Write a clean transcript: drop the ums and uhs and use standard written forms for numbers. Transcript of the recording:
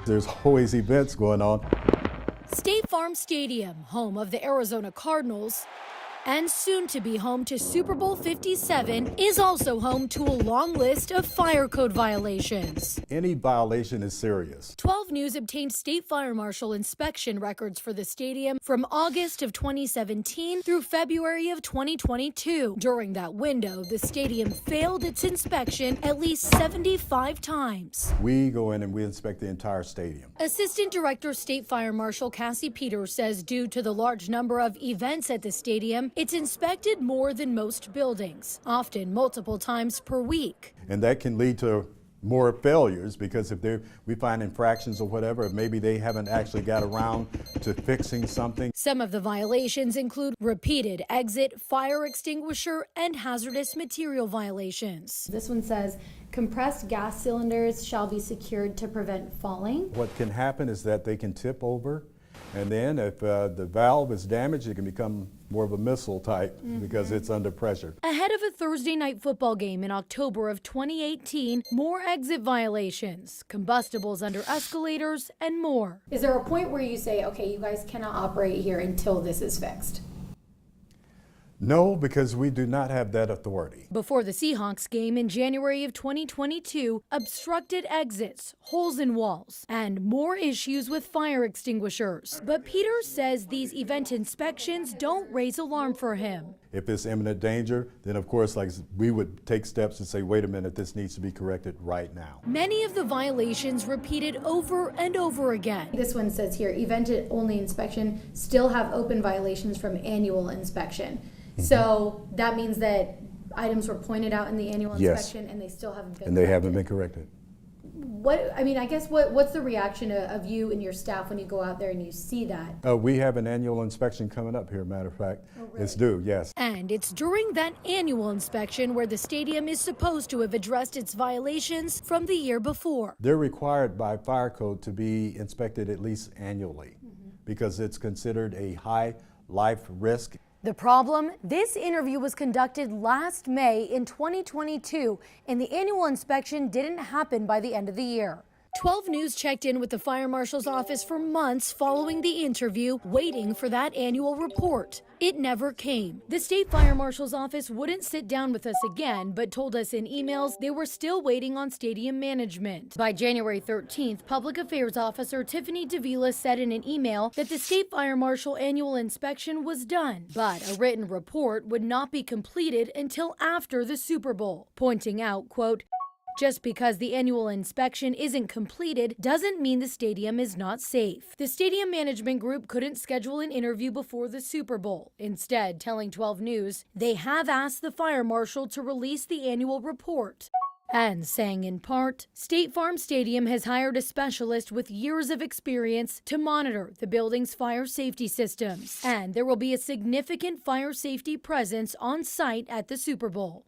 There's always events going on. State Farm Stadium, home of the Arizona Cardinals, and soon to be home to Super Bowl 57, is also home to a long list of fire code violations. Any violation is serious. 12 News obtained state fire marshal inspection records for the stadium from August of 2017 through February of 2022. During that window, the stadium failed its inspection at least 75 times. We go in and we inspect the entire stadium. Assistant Director State Fire Marshal Cassie Peters says due to the large number of events at the stadium, it's inspected more than most buildings, often multiple times per week. And that can lead to more failures because if we find infractions or whatever, maybe they haven't actually got around to fixing something. Some of the violations include repeated exit, fire extinguisher, and hazardous material violations. This one says compressed gas cylinders shall be secured to prevent falling. What can happen is that they can tip over, and then if the valve is damaged, it can become more of a missile type because it's under pressure. Ahead of a Thursday night football game in October of 2018, more exit violations, combustibles under escalators, and more. Is there a point where you say, okay, you guys cannot operate here until this is fixed? No, because we do not have that authority. Before the Seahawks game in January of 2022, obstructed exits, holes in walls, and more issues with fire extinguishers. But Peters says these event inspections don't raise alarm for him. If it's imminent danger, then of course, we would take steps and say, wait a minute, this needs to be corrected right now. Many of the violations repeated over and over again. This one says here, event-only inspection still have open violations from annual inspection. So that means that items were pointed out in the annual inspection and they still haven't been corrected. They haven't been corrected. What's the reaction of you and your staff when you go out there and you see that? We have an annual inspection coming up here, matter of fact. Oh, really? It's due, yes. And it's during that annual inspection where the stadium is supposed to have addressed its violations from the year before. They're required by fire code to be inspected at least annually because it's considered a high life risk. The problem? This interview was conducted last May in 2022, and the annual inspection didn't happen by the end of the year. 12 News checked in with the fire marshal's office for months following the interview, waiting for that annual report. It never came. The state fire marshal's office wouldn't sit down with us again, but told us in emails they were still waiting on stadium management. By January 13th, Public Affairs Officer Tiffany Davila said in an email that the state fire marshal annual inspection was done, but a written report would not be completed until after the Super Bowl, pointing out, quote, just because the annual inspection isn't completed doesn't mean the stadium is not safe. The stadium management group couldn't schedule an interview before the Super Bowl, instead telling 12 News they have asked the fire marshal to release the annual report. And saying in part, State Farm Stadium has hired a specialist with years of experience to monitor the building's fire safety systems, and there will be a significant fire safety presence on site at the Super Bowl.